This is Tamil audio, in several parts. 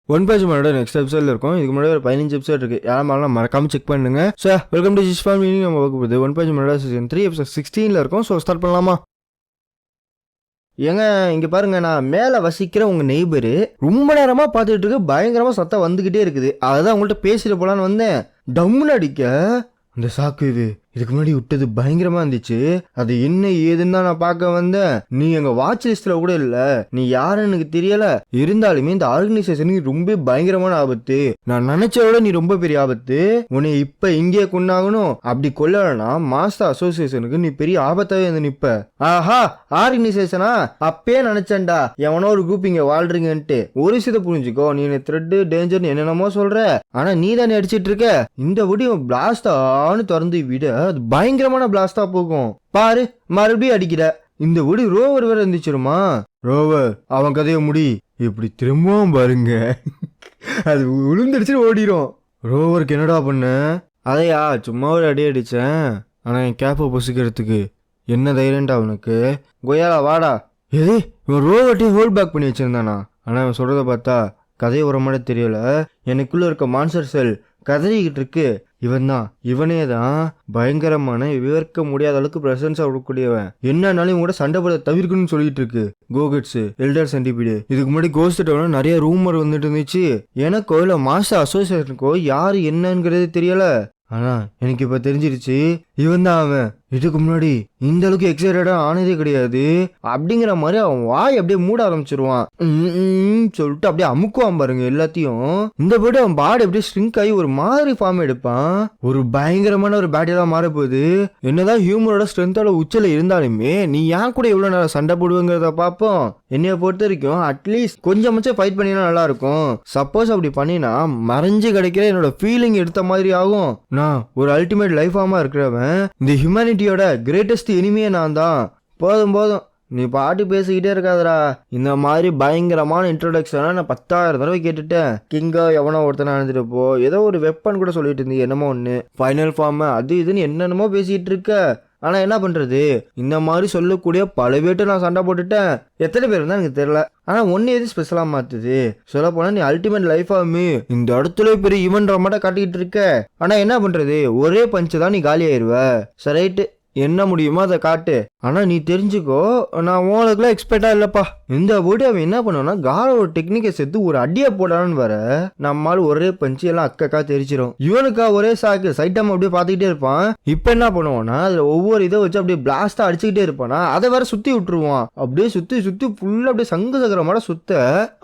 ஒன் பேஜ் மேனோட நெக்ஸ்ட் எபிசோட்ல இருக்கும். இதுக்கு முன்னாடி ஒரு 15 எபிசோட் இருக்கு. யாரும் மறக்காம செக் பண்ணுங்க. ஸோ வெல்கம் டு ஜிஸ் ஃபார் மீனிங். நம்ம பார்க்க போகுது ஒன் பேஜ் மேனோட சீசன் 3 எபிசோட் 16ல இருக்கும். ஸோ ஸ்டார்ட் பண்ணலாமா? ஏங்க இங்க பாருங்க, நான் மேல வசிக்கிற உங்க நெய்பரு ரொம்ப நேரமா பார்த்துட்டு இருக்கு. பயங்கரமா சத்தம் வந்துகிட்டே இருக்குது. அதான் உங்கள்கிட்ட பேசிட்டு போலான்னு வந்தேன். டம்முன்னு அடிக்க அந்த சாக்கு இதுக்கு முன்னாடி விட்டது பயங்கரமா இருந்துச்சு. அது என்ன ஏதுன்னு தான் நான் பார்க்க வந்தேன். நீ எங்க வாட்ச் லிஸ்ட்ல கூட இல்ல. நீ யாருன்னு எனக்கு தெரியல. இருந்தாலுமே இந்த ஆர்கனைசேஷனுக்கு ரொம்ப பயங்கரமான ஆபத்து. நான் நினைச்ச விட நீ ரொம்ப பெரிய ஆபத்து. உன்னை இப்ப இங்கே கொண்டாகணும். அப்படி கொல்லனா மாஸ்டர் அசோசியேஷனுக்கு நீ பெரிய ஆபத்தாவே வந்து நிப்ப. ஆஹா, ஆர்கனைசேஷனா? அப்பே நினைச்சேன்டா எவனோ ஒரு குரூப் இங்க வாழ்றீங்கன்ட்டு. ஒரு விஷயத்தை புரிஞ்சுக்கோ, நீ த்ரெட் டேஞ்சர் என்னென்னமோ சொல்ற. ஆனா நீ தானே அடிச்சிட்டு இருக்க. இந்த விட பிளாஸ்டான்னு திறந்து விட அது பயங்கரமான பிளாஸ்டா போகும். பாரு, மறுபடியும் அடிக்கிற. இந்த ஒடி ரோவர் வேற இருந்துச்சிருமா? ரோவர் அவன் கதைய முடி. இப்படி திரும்பவும் பாருங்க, அது உளுந்துடுச்சு ஓடிரும். ரோவருக்கு என்னடா பண்ண? அதையா சும்மா ஒரு அடி அடிச்சேன். ஆனா என் கேப்பை பொசுக்கிறதுக்கு என்ன தைரியண்டா அவனுக்கு? கொய்யாலா வாடா. எது இவன் ரோவர்ட்டையும் ஹோல்ட் பேக் பண்ணி வச்சிருந்தானா? ஆனா இவன் சொல்றத பார்த்தா கதையை ஒரு மாதிரி தெரியல. எனக்குள்ள இருக்க மான்ஸ்டர் செல் கதறிக்கிட்டு இருக்கு. இவனே தான் பயங்கரமான விவரிக்க முடியாத அளவுக்கு பிரசன்ஸா விடக்கூடியவன். என்னன்னாலும் இவங்க கூட சண்டை போட தவிர்க்கணும்னு சொல்லிட்டு இருக்கு. கோகட்ஸ் எல்டர் சென்டிபீடு. இதுக்கு முன்னாடி கோஸ்ட் டவுன் நிறைய ரூமர் வந்துட்டு இருந்துச்சு. எனக்கோ இல்ல மாஸ்டர் அசோசியேஷனுக்கோ யாரு என்னங்கிறது தெரியல. ஆனா எனக்கு இப்ப தெரிஞ்சிருச்சு, இவன் தான் அவன். இதுக்கு முன்னாடி இந்த அளவுக்கு எக்ஸைட்டடா ஆனதே கிடையாது. அப்படிங்கிற மாதிரி அவன் வாய் அப்படியே மூட ஆரம்பிச்சிருவான். சொல்லிட்டு அப்படியே அமுக்குவான் பாருங்க எல்லாத்தையும். இந்த போய்ட்டு அவன் பாடி அப்படியே ஸ்ட்ரிங்க் ஆகி ஒரு மாதிரி ஃபார்ம் எடுப்பான். ஒரு பயங்கரமான ஒரு பேட்டியெல்லாம் மாற போகுது. என்னதான் ஹியூமனோட ஸ்ட்ரென்த்தோட உச்சல இருந்தாலுமே நீ ஏன் கூட எவ்வளவு நேரம் சண்டை போடுவேங்கிறத பார்ப்போம். என்னைய பொறுத்த வரைக்கும் அட்லீஸ்ட் கொஞ்சம் ஃபைட் பண்ணினா நல்லா இருக்கும். சப்போஸ் அப்படி பண்ணினா மறைஞ்சு கிடைக்கிற என்னோட ஃபீலிங் எடுத்த மாதிரி ஆகும். நான் ஒரு அல்டிமேட் லைஃப் ஃபார்மா இருக்கிறவன். இந்த ஹியூமனிட்டியோட கிரேட்டஸ்ட் எனிமியே நான் தான். போதும் நீ பாட்டு பேசிக்கிட்டே இருக்காதரா. இந்த மாதிரி பயங்கரமான இன்ட்ரோடக்ஷனா நான் 10,000 தடவை கேட்டுட்டேன். கிங்கா எவனோ ஒருத்தனை அணிஞ்சிட்டு போ, ஏதோ ஒரு வெப்பன் கூட சொல்லிட்டு இருந்தீங்க, என்னமோ ஒன்று ஃபைனல் ஃபார்ம் அது இதுன்னு என்னென்னமோ பேசிட்டு இருக்க. ஆனா என்ன பண்றது, இந்த மாதிரி சொல்லக்கூடிய பல பேர்ட்டு நான் சண்டை போட்டுட்டேன். எத்தனை பேர் தான் எனக்கு தெரியல. ஆனா ஒன்னு எது ஸ்பெஷலா மாத்துது சொல்ல போனா, நீ அல்டிமேட் லைஃப் ஆகுமே இந்த இடத்துல பெரிய ஈவென்ட் மட்டும் காட்டிக்கிட்டு இருக்க. ஆனா என்ன பண்றது, ஒரே பஞ்சு தான் நீ காலி ஆயிருவ. சரி ரைட்டு, என்ன முடியுமோ அதை காட்டு. ஆனா நீ தெரிஞ்சுக்கோ, நான் உங்களுக்குலாம் எக்ஸ்பெக்டா இல்லப்பா. இந்த போட்டு அவன் என்ன பண்ணுவான்னா காரோட டெக்னிக்கை சேர்த்து ஒரு அடியை போடான்னு வர நம்மால் ஒரே பஞ்சு எல்லாம் அக்கா தெரிச்சிடும். இவனுக்கா ஒரே சாக்கு சைட்டம் அப்படியே பார்த்துக்கிட்டே இருப்பான். இப்ப என்ன பண்ணுவான்னா அதுல ஒவ்வொரு இதை வச்சு அப்படியே பிளாஸ்டா அடிச்சுக்கிட்டே இருப்பானா. அதை வேற சுத்தி விட்டுருவான். அப்படியே சுத்தி ஃபுல்லா அப்படியே சங்கு சக்கரமான சுத்த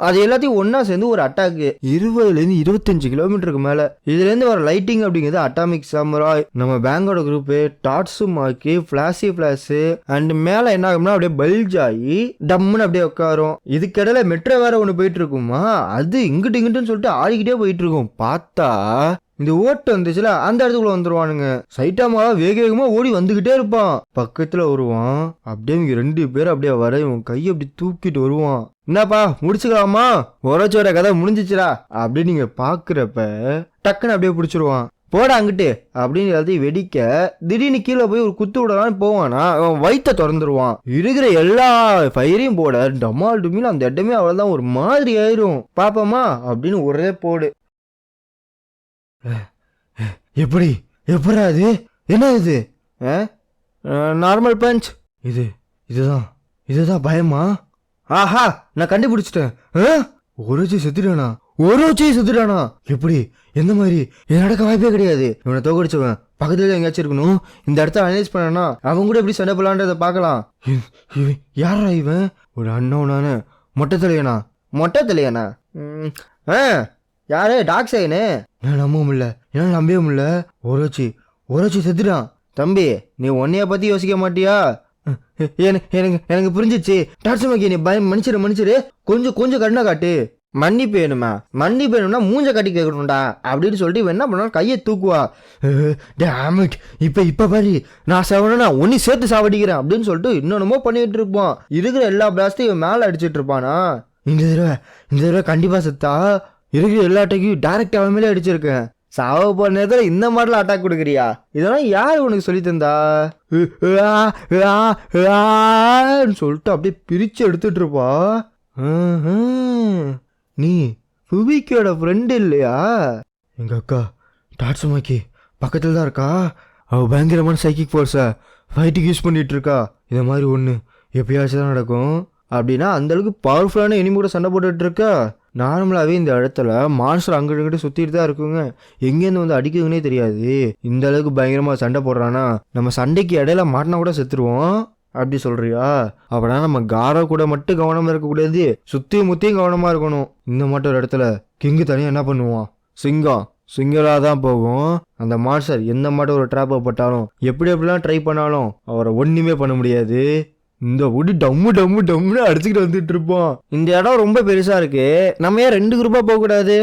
அது எல்லாத்தையும் ஒன்னா சேர்ந்து ஒரு அட்டாக்கு 20 to 25 கிலோமீட்டருக்கு மேல. இதுல இருந்து வர லைட்டிங் அப்படிங்கிறது அட்டாமிக் சாமுராய், நம்ம பேங்கோட group Tatsumaki flashy and மேல என்ன ஆகும்னா அப்படியே பல்ஜ் ஆகி டம்முன்னு அப்படியே உட்காரும். இதுக்கிடையில மெட்ரோ வேற ஒண்ணு போயிட்டு இருக்குமா, அது இங்கிட்டுன்னு சொல்லிட்டு ஆடிக்கிட்டே போயிட்டு இருக்கும். பார்த்தா இந்த ஓட்டு வந்துச்சுல அந்த இடத்துக்குள்ள வந்துருவானுங்க. சைட்டாமா வேகமா ஓடி வந்துகிட்டே இருப்பான். பக்கத்துல வருவான். அப்படியே இங்க 2 பேர் அப்படியே வர இவன் கையை அப்படி தூக்கிட்டு வருவான். என்னப்பா முடிச்சுக்கலாமா, ஒரச்சோட கதை முடிஞ்சிச்சுடா அப்படின்னு நீங்க பாக்குறப்ப டக்குன்னு அப்படியே பிடிச்சிருவான். போட அங்கிட்டு அப்படின்னு எல்லாத்தையும் வெடிக்க திடீர்னு கீழே போய் ஒரு குத்து விடலான்னு போவானா, அவன் வயிற்ற திறந்துருவான். இருக்கிற எல்லா ஃபயரையும் போட டமால் டுமில் அந்த இடமே அவ்வளவுதான் ஒரு மாதிரி ஆயிரும். பாப்போமா அப்படின்னு ஒரே போடு. எப்படா இது, என்ன இது? Normal punch. இதுதான் பயமா? ஆஹா, நான் கண்டுபிடிச்சிட்டேன். ஒருச்சி செத்துட்டானா? எப்படி, எந்த மாதிரி? இது நடக்க வாய்ப்பே கிடையாது. இவனை தோக்கடிச்சவன் பக்கத்துல எங்கேயாச்சும் இருக்கணும். இந்த இடத்த அனலைஸ் பண்ணனா அவங்க கூட எப்படி சண்டை போலான்றத பார்க்கலாம். யாரா இவன்? ஒரு அன்னோனான மொட்டை தலையனா? யாரு? டாக் சைனு? நான் நம்பவே முடியல. ஒரச்சி செத்துட்டான். தம்பி, நீ உன்னைய பத்தி யோசிக்க மாட்டியா? எனக்கு புரிஞ்சிச்சு. டாட்ஸுமாக்கி நீ பயம் மன்னிச்சிரு. கொஞ்சம் கண்ணை காட்டு. மன்னிப்பு வேணும்னா மூஞ்ச கட்டி கேட்கணும்டா அப்படின்னு சொல்லிட்டு இவன் என்ன பண்ணா கையை தூக்குவா. இப்ப பாரு, நான் சாவனா ஒன்னி சேர்த்து சாவடிக்கிறேன் அப்படின்னு சொல்லிட்டு இன்னொன்னுமோ பண்ணிட்டு இருப்பான். இருக்கிற எல்லா பிளாஸ்டையும் இவன் மேல அடிச்சிட்டு இருப்பானா. இந்த தடவை கண்டிப்பா செத்தா இருக்கிற எல்லா அட்டாக்கையும் டைரக்ட் அவன் மேலே அடிச்சிருக்கேன். சாவ போற நேரத்தில் இந்த மாதிரிலாம் அட்டாக் கொடுக்குறியா? இதெல்லாம் யார் உனக்கு சொல்லி தந்தா? சொல்லிட்டு அப்படியே பிரிச்சு எடுத்துட்டு இருப்பா. நீ ஃபுபிக்கோட ஃப்ரெண்டு இல்லையா? எங்கள் அக்கா டாட்சுமாக்கி பக்கத்தில் தான் இருக்கா. அவள் பயங்கரமான சைக்கிக் ஃபோர்ஸை ஃபைட்டுக்கு யூஸ் பண்ணிகிட்டு இருக்கா. இதை மாதிரி ஒன்று எப்பயாச்சும் தான் நடக்கும். அப்படின்னா அந்தளவுக்கு பவர்ஃபுல்லான எனிமி கூட சண்டை போட்டுட்டு இருக்கா. நார்மலாகவே இந்த இடத்துல மான்ஸ்டர் அங்கிட்டு இங்கிட்டு சுற்றிட்டு தான் இருக்குங்க. எங்கேருந்து வந்து அடிக்குதுன்னே தெரியாது. இந்த அளவுக்கு பயங்கரமாக சண்டை போடுறானா நம்ம சண்டைக்கு இடையில மாட்டினா கூட செத்துருவோம். அப்படி சொல்றியா? அப்படின்னா நம்ம காரோ கூட மட்டும் கவனமாக இருக்கக்கூடாது, சுற்றியும் முற்றியும் கவனமாக இருக்கணும். இந்த மட்டும் ஒரு இடத்துல கிங்கு தனியாக என்ன பண்ணுவான்? சிங்களாக தான் போகும். அந்த மான்ஸ்டர் எந்த மாட்டம் ஒரு ட்ராப்பை போட்டாலும் எப்படிலாம் ட்ரை பண்ணாலும் அவரை ஒன்றுமே பண்ண முடியாது. இந்த ஒடி டம்மு டம்மு டம்முன்னு அடிச்சுக்கிட்டு வந்துட்டு இருப்போம். இந்த இடம் ரொம்ப பெருசா இருக்கு. நம்ம ஏன் 2 குரூப்பா போக கூடாது?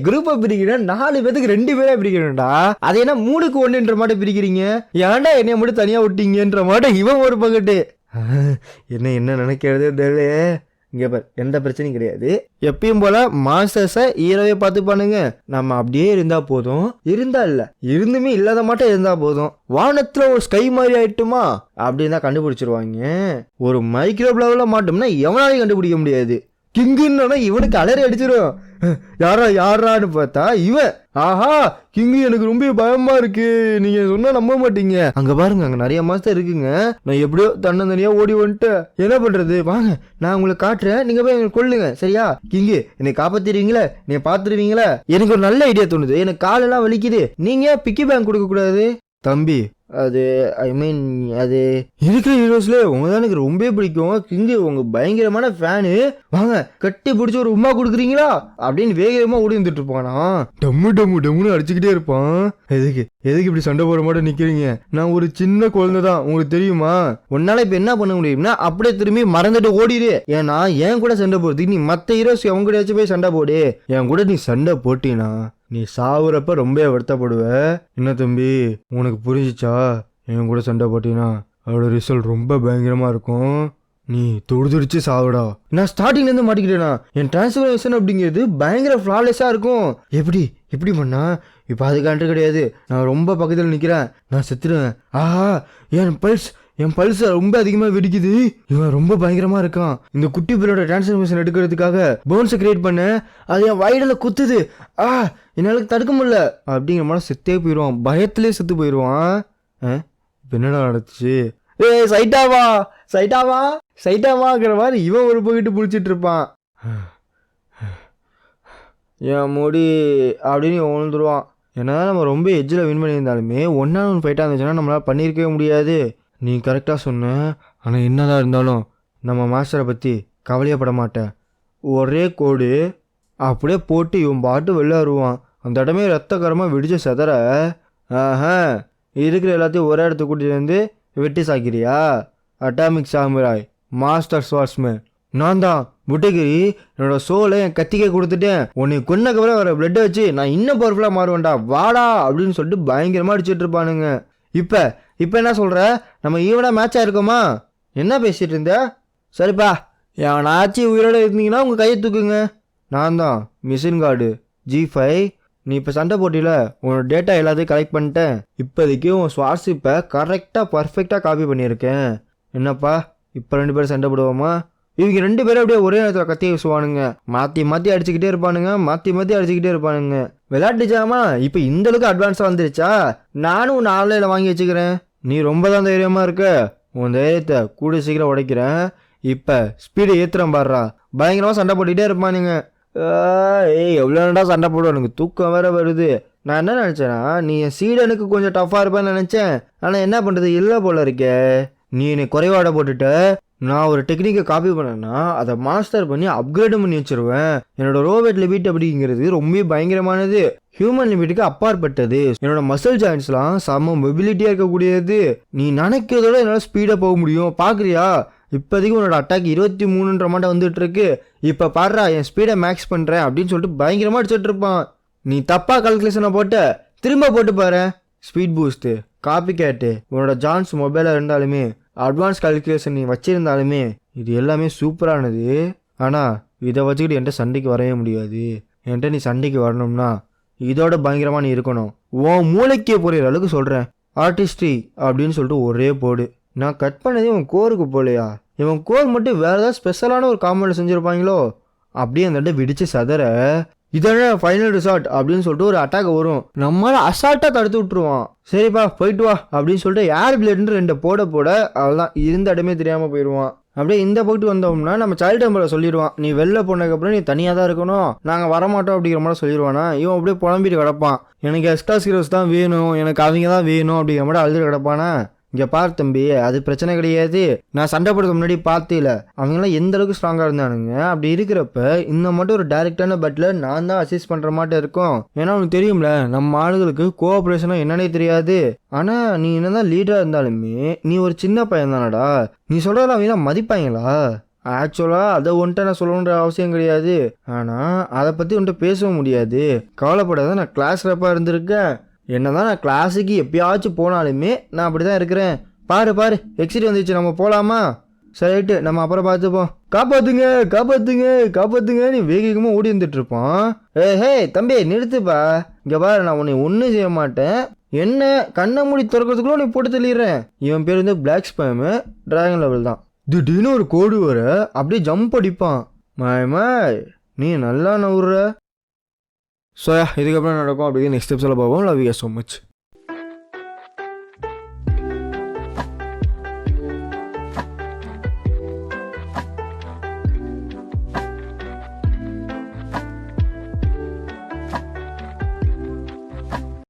குரூப்பா பிரிக்கிறேன் 4 பேத்துக்கு 2 பேரா பிரிக்கணும்டா. அது என்ன 3க்கு 1ன்ற மாதிரி பிரிக்கிறீங்க? ஏன்டா என்னைய மட்டும் தனியா விட்டீங்கன்ற மாதிரி இவன் ஒரு பக்கெட்டு. என்ன நினைக்கிறதே தெரியல. இங்கே பார், எந்த பிரச்சனையும் கிடையாது. எப்பயும் போல மாஸ்டர்ஸை ஹீரோவே பார்த்துப்பானுங்க. நம்ம அப்படியே இருந்தா போதும். இருந்தா இல்ல, இருந்துமே இல்லாத மாட்டம் இருந்தா போதும். வானத்துல ஒரு ஸ்கை மாதிரி ஆயிட்டுமா அப்படின்னு தான் கண்டுபிடிச்சிருவாங்க. ஒரு மைக்ரோ லெவலில் மாட்டோம்னா எவனாலையும் கண்டுபிடிக்க முடியாது. கிங்குன்னா இவனுக்கு அலறி அடிச்சிடும். யாரான்னு பார்த்தா இவன். ஆஹா, கிங்கு எனக்கு ரொம்ப பயமா இருக்கு, நீங்க சொன்னா நம்ப மாட்டீங்க. அங்க பாருங்க, அங்க நிறைய மாஸ்டர் இருக்குங்க. நான் எப்படியோ தன்னந்தனியா ஓடி வந்துட்டு என்ன பண்றது, வாங்க நான் உங்களுக்கு காட்டுறேன், நீங்க போய் எனக்கு கொல்லுங்க சரியா? கிங்கு என்னை காப்பாத்திடுவீங்களா? நீங்க பாத்துருவீங்களா? எனக்கு ஒரு நல்ல ஐடியா தோணுது. எனக்கு காலெல்லாம் வலிக்குது, நீங்க பிக்கி பேங்க் கொடுக்க கூடாது தம்பி. அது அது இருக்கிற ஹீரோஸ்ல உங்க தான் எனக்கு ரொம்ப பிடிக்கும். கிங்கு உங்க பயங்கரமான ஃபேனு. வாங்க கட்டி பிடிச்சி ஒரு உமா கொடுக்குறீங்களா அப்படின்னு வேகமா ஓடி வந்துட்டு இருப்பானா. டம்மு டம்மு டம்முன்னு அடிச்சுக்கிட்டே இருப்பான். எதுக்கு இப்படி சண்டை போட மாட்டேன் நிக்கிறீங்க? நான் ஒரு சின்ன குழந்தை தான், உங்களுக்கு தெரியுமா? உன்னால இப்ப என்ன பண்ண முடியும்னா அப்படியே திரும்பி மறந்துட்டு ஓடிடு. ஏன்னா என் கூட சண்டை போடுறதுக்கு நீ மத்த ஹீரோஸ் அவங்க கூடயாச்சும் போய் சண்டை போடு. என் கூட நீ சண்டை போட்டினா நீ சாவுறப்ப ரொம்ப வருத்தப்படுவ. என்ன தம்பி, உனக்கு புரிஞ்சிச்சா? என் கூட சண்டை போட்டினா அவளோட ரிசல்ட் ரொம்ப பயங்கரமா இருக்கும். நீ துடிச்சு சாவுடா. நான் ஸ்டார்டிங்ல இருந்து மாட்டிக்கிட்டேனா? என் டிரான்ஸ்ஃபர்மேஷன் அப்படிங்கிறது பயங்கர ஃப்ளாலெஸ்ஸா இருக்கும். எப்படி பண்ணா? இப்போ அதுக்காண்டு கிடையாது. நான் ரொம்ப பக்கத்தில் நிற்கிறேன், நான் செத்துடுவேன். ஆஹா, என் பல்ஸ் ரொம்ப அதிகமாக வெடிக்குது. இவன் ரொம்ப பயங்கரமா இருக்கான். இந்த குட்டி பிள்ளோட டிரான்ஸ்ஃபர்மேஷன் எடுக்கிறதுக்காக போன்ஸை கிரியேட் பண்ண, அது என் வயிறுல குத்துது. என்னால தடுக்க முடியல அப்படிங்கிற மாதிரி செத்தே போயிடுவான். பயத்திலே செத்து போயிடுவான். இப்போ என்னடா நடந்துச்சு? சைட்டாவாங்கிற மாதிரி இவன் ஒரு போயிட்டு புளிச்சிட்டு இருப்பான். என் முடி அப்படின்னு உணர்ந்துருவான். ஏன்னா நம்ம ரொம்ப எட்ஜில் வின் பண்ணியிருந்தாலுமே 1-on-1 ஃபைட்டாக இருந்துச்சுன்னா நம்மளால் பண்ணியிருக்கவே முடியாது. நீ கரெக்டாக சொன்ன. ஆனால் என்னதான் இருந்தாலும் நம்ம மாஸ்டரை பற்றி கவலையப்பட மாட்டேன். ஒரே கோடு அப்படியே போட்டு இவன் பாட்டு வெளில வருவான். அந்த இடமே ரத்தகரமாக வெடிச்ச செதற. இருக்கிற எல்லாத்தையும் ஒரே இடத்துக்கு கூட்டிட்டு வந்து வெட்டி சாக்கிறியா? அட்டாமிக் சாமுராய் மாஸ்டர் ஸ்வார்ட்ஸ்மேன் நான் தான். புட்டகிரி, என்னோட சோலை என் கத்திக்கே கொடுத்துட்டேன். உன்னை கொன்னக்கப்புற வர பிளட்டை வச்சு நான் இன்னும் பவர்ஃபுல்லாக மாறுவேன்டா, வாடா அப்படின்னு சொல்லிட்டு பயங்கரமாக அடிச்சுட்டு இருப்பானுங்க. இப்போ என்ன சொல்கிற? நம்ம ஈவனாக மேட்சாக இருக்கோமா? என்ன பேசிகிட்டு இருந்த? சரிப்பா, எவனாச்சு உயிரோடு இருந்தீங்கன்னா உங்கள் கையை தூக்குங்க. நான் தான் மிஷின் கார்டு G5. நீ இப்போ சண்டை போட்டியில் உன்னோட டேட்டா எல்லாத்தையும் கலெக்ட் பண்ணிட்டேன். இப்போதைக்கு உன் ஸ்வாட்ஸ்அப்பை கரெக்டாக பர்ஃபெக்டாக காப்பி பண்ணியிருக்கேன். என்னப்பா, இப்போ 2 பேரும் சண்டை போடுவோமா? இவங்க 2 பேரும் அப்படியே ஒரே நேரத்தில் கத்தி வீசுவானுங்க. மாற்றி அடிச்சுக்கிட்டே இருப்பானுங்க. விளையாட்டு ஜாமா இப்போ இந்தளவுக்கு அட்வான்ஸாக வந்துருச்சா? நானும் உன்னை ஆன்லைனில் வாங்கி வச்சுக்கிறேன். நீ ரொம்ப தான் தைரியமாக இருக்க. உன் தைரியத்தை கூட சீக்கிரம் உடைக்கிறேன். இப்போ ஸ்பீடு ஏற்றுறேன் பாடுறா. பயங்கரமாக சண்டை போட்டுக்கிட்டே இருப்பானுங்க. எவ்வளோ நேரம்டா சண்டை போடுவோம், எனக்கு தூக்கம் வேற வருது. நான் என்ன நினச்சேன்னா, நீ என் சீடனுக்கு கொஞ்சம் டஃப்பாக இருப்பேன்னு நினச்சேன். ஆனால் என்ன பண்ணுறது, இல்லை போல இருக்கே. நீ என்னை குறைவாட போட்டுட்ட. நான் ஒரு டெக்னிக்கை காப்பி பண்ணேன்னா அதை மாஸ்டர் பண்ணி அப்கிரேடும் பண்ணி வச்சிருவேன். என்னோட ரோபோட் லிமிட் அப்படிங்கிறது ரொம்ப பயங்கரமானது, ஹியூமன் லிமிட்டுக்கு அப்பாற்பட்டது. என்னோட மசில் ஜாயின்ஸ்லாம் செம்ம மொபிலிட்டியாக இருக்கக்கூடியது. நீ நினைக்கிறதோட என்னால் ஸ்பீடாக போக முடியும். பார்க்குறியா? இப்போதைக்கு உன்னோட அட்டாக் 23ன்ற மாட்டம் வந்துட்டு இருக்கு. இப்போ பாடுறா, என் ஸ்பீடை மேக்ஸ் பண்ணுறேன் அப்படின்னு சொல்லிட்டு பயங்கரமாக அடிச்சுட்டு இருப்பான். நீ தப்பாக கால்குலேஷனை போட்டு திரும்ப போட்டு பாரு. ஸ்பீட் பூஸ்ட்டு, காப்பி கேட்டு, உன்னோட ஜான்ஸ் மொபைலில் இருந்தாலுமே அட்வான்ஸ் கால்குலேஷன் நீ வச்சிருந்தாலுமே இது எல்லாமே சூப்பரானது. ஆனால் இதை வச்சுக்கிட்டு என்கிட்ட சண்டைக்கு வரவே முடியாது. என்கிட்ட நீ சண்டைக்கு வரணும்னா இதோட பயங்கரமாக நீ இருக்கணும். உன் மூளைக்கே புரியுற அளவுக்கு சொல்கிறேன். ஆர்டிஸ்ட்ரி அப்படின்னு சொல்லிட்டு ஒரே போடு. நான் கட் பண்ணதே இவன் கோருக்கு போலையா? இவன் கோர் மட்டும் வேறு ஏதாவது ஸ்பெஷலான ஒரு காமெடி செஞ்சுருப்பாங்களோ? அப்படியே அந்த வெடிச்சு சதற இதான ஃபைனல் ரிசார்ட் அப்படின்னு சொல்லிட்டு ஒரு அட்டாக் வரும். நம்மளால அசால்ட்டாக தடுத்து விட்டுருவான். சரிப்பா போயிட்டு வா அப்படின்னு சொல்லிட்டு ஏர் பிளேட்னு 2 போட அவ்வளோதான் இருந்த இடமே தெரியாமல் போயிடுவான். அப்படியே இந்த போட்டு வந்தோம்னா நம்ம சைல்டு டெம்பரை சொல்லிடுவான், நீ வெளில போனதுக்கப்புறம் நீ தனியாக தான் இருக்கணும், நாங்கள் வரமாட்டோம் அப்படிங்கிற மாதிரி சொல்லிடுவானா. இவன் அப்படியே புலம்பிட்டு கிடப்பான், எனக்கு எக்ஸ்ட்ரா ஹீரோஸ் தான் வேணும், எனக்கு அவங்க தான் வேணும் அப்படிங்கிற மாதிரி அழுது கிடப்பானா. இங்கே பார் தம்பி, அது பிரச்சனை கிடையாது, நான் சண்டை போடுறதுக்கு முன்னாடி பார்த்தேல அவங்களாம் எந்த அளவுக்கு ஸ்ட்ராங்காக இருந்தானுங்க. அப்படி இருக்கிறப்ப இந்த மட்டும் ஒரு டைரக்டான பட்டில் நான் தான் அசிஸ்ட் பண்ணுற மாட்டே இருக்கும். ஏன்னா உனக்கு தெரியும்ல நம்ம ஆளுகளுக்கு கோஆப்ரேஷனாக என்னன்னே தெரியாது. ஆனால் நீ என்னதான் லீடராக இருந்தாலுமே நீ ஒரு சின்ன பையன் தானடா, நீ சொல்கிறத அவங்க மதிப்பாங்களா? ஆக்சுவலாக அதை ஒன்ட்ட நான் சொல்லணுன்ற அவசியம் கிடையாது, ஆனால் அதை பற்றி ஒன்ட்ட பேசவும் முடியாது. கவலைப்படாத, நான் கிளாஸ் ரப்பாக இருந்திருக்கேன். என்னதான் நான் கிளாஸுக்கு எப்பயாச்சும் போனாலுமே நான் அப்படி தான் இருக்கிறேன். பாரு எக்ஸிட் வந்துச்சு, நம்ம போகலாமா? சரிட்டு நம்ம அப்புறம் பார்த்துப்போம். காப்பாத்துங்க நீ வேகமாக ஓடி வந்துட்டு இருப்பான். ஹே தம்பி நிறுத்துப்பா, இங்கே பாரு நான் உன்னை ஒன்றும் செய்ய மாட்டேன், என்ன கண்ணை மூடி திறக்கிறதுக்குள்ள நீ போட்டு தள்ளிடுறேன். இவன் பேர் வந்து பிளாக் ஸ்பேமு, டிராகன் லெவல் தான். திடீர்னு ஒரு கோடு வர அப்படியே ஜம்ப் அடிப்பான். மாய் நீ நல்லா நவுற. ஸோ இதுக்கப்புறம் நடக்கும் அப்படிங்கிற நெக்ஸ்ட் எபிசோட பார்ப்போம். Love you so much.